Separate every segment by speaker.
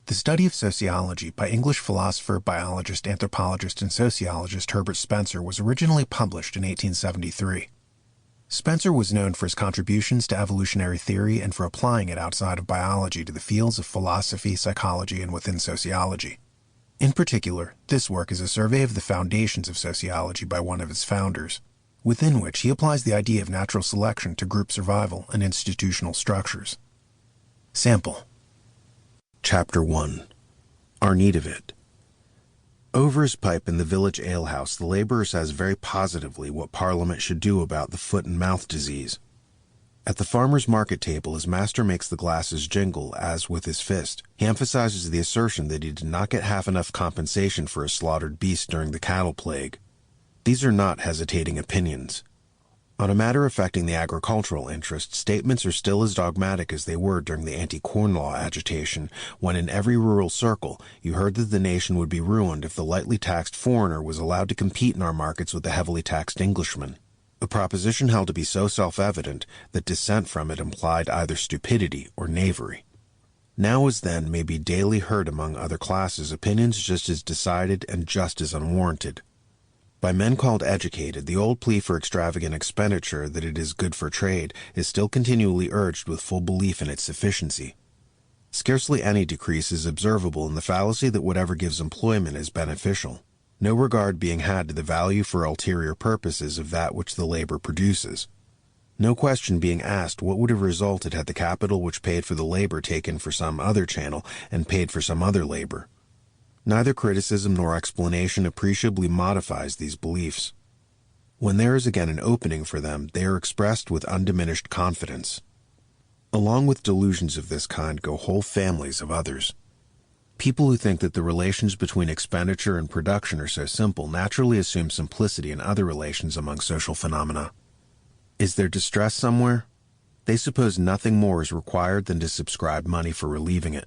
Speaker 1: The Study of Sociology by English philosopher, biologist, anthropologist, and sociologist Herbert Spencer was originally published in 1873. Spencer was known for his contributions to evolutionary theory and for applying it outside of biology to the fields of philosophy, psychology, and within sociology. In particular, this work is a survey of the foundations of sociology by one of its founders, within which he applies the idea of natural selection to group survival and institutional structures. Sample. Chapter 1. Our Need of It. Over his pipe in the village alehouse, the laborer says very positively what Parliament should do about the foot and mouth disease. At the farmer's market table, his master makes the glasses jingle as with his fist. He emphasizes the assertion that he did not get half enough compensation for a slaughtered beast during the cattle plague. These are not hesitating opinions. On a matter affecting the agricultural interest, statements are still as dogmatic as they were during the anti-corn law agitation, when in every rural circle you heard that the nation would be ruined if the lightly taxed foreigner was allowed to compete in our markets with the heavily taxed Englishman, a proposition held to be so self-evident that dissent from it implied either stupidity or knavery. Now as then may be daily heard among other classes opinions just as decided and just as unwarranted. By men called educated, the old plea for extravagant expenditure that it is good for trade is still continually urged with full belief in its sufficiency. Scarcely any decrease is observable in the fallacy that whatever gives employment is beneficial, no regard being had to the value for ulterior purposes of that which the labor produces. No question being asked what would have resulted had the capital which paid for the labor taken for some other channel and paid for some other labor. Neither criticism nor explanation appreciably modifies these beliefs. When there is again an opening for them, they are expressed with undiminished confidence. Along with delusions of this kind go whole families of others. People who think that the relations between expenditure and production are so simple naturally assume simplicity in other relations among social phenomena. Is there distress somewhere? They suppose nothing more is required than to subscribe money for relieving it.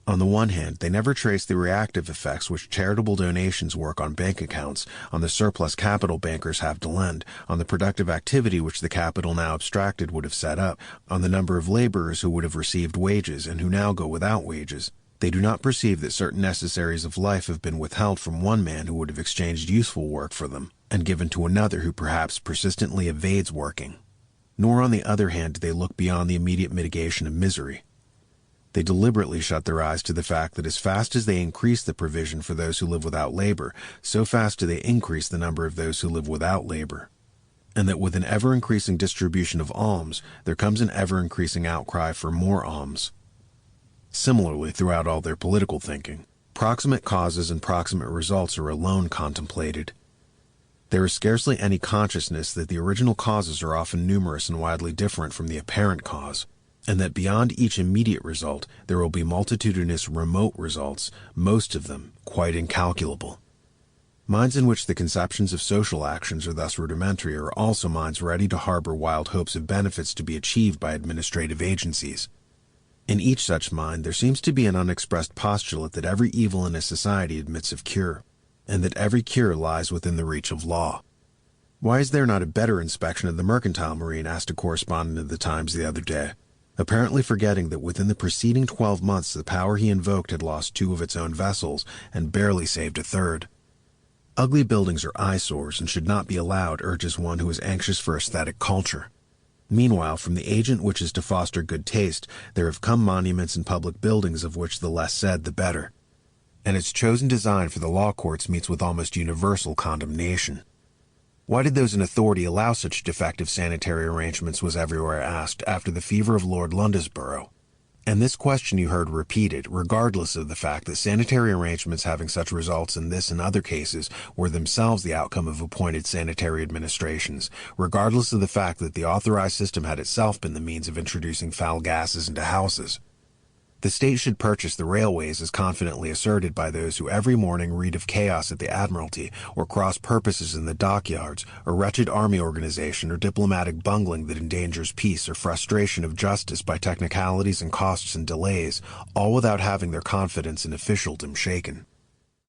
Speaker 1: On the one hand, they never trace the reactive effects which charitable donations work on bank accounts, on the surplus capital bankers have to lend, on the productive activity which the capital now abstracted would have set up, on the number of laborers who would have received wages and who now go without wages. They do not perceive that certain necessaries of life have been withheld from one man who would have exchanged useful work for them, and given to another who perhaps persistently evades working. Nor on the other hand do they look beyond the immediate mitigation of misery. They deliberately shut their eyes to the fact that as fast as they increase the provision for those who live without labor, so fast do they increase the number of those who live without labor, and that with an ever-increasing distribution of alms, there comes an ever-increasing outcry for more alms. Similarly, throughout all their political thinking, proximate causes and proximate results are alone contemplated. There is scarcely any consciousness that the original causes are often numerous and widely different from the apparent cause, and that beyond each immediate result there will be multitudinous remote results, most of them quite incalculable. Minds in which the conceptions of social actions are thus rudimentary are also minds ready to harbor wild hopes of benefits to be achieved by administrative agencies. In each such mind there seems to be an unexpressed postulate that every evil in a society admits of cure, and that every cure lies within the reach of law. Why is there not a better inspection of the mercantile marine? Asked a correspondent of the Times the other day, apparently forgetting that within the preceding 12 months the power he invoked had lost 2 of its own vessels and barely saved a third. Ugly buildings are eyesores and should not be allowed, urges one who is anxious for aesthetic culture. Meanwhile, from the agent which is to foster good taste, there have come monuments and public buildings of which the less said the better, and its chosen design for the law courts meets with almost universal condemnation. Why did those in authority allow such defective sanitary arrangements, was everywhere asked, after the fever of Lord Londesborough. And this question you heard repeated, regardless of the fact that sanitary arrangements having such results in this and other cases were themselves the outcome of appointed sanitary administrations, regardless of the fact that the authorized system had itself been the means of introducing foul gases into houses. The state should purchase the railways as confidently asserted by those who every morning read of chaos at the Admiralty, or cross purposes in the dockyards, or wretched army organization, or diplomatic bungling that endangers peace, or frustration of justice by technicalities and costs and delays, all without having their confidence in officialdom shaken.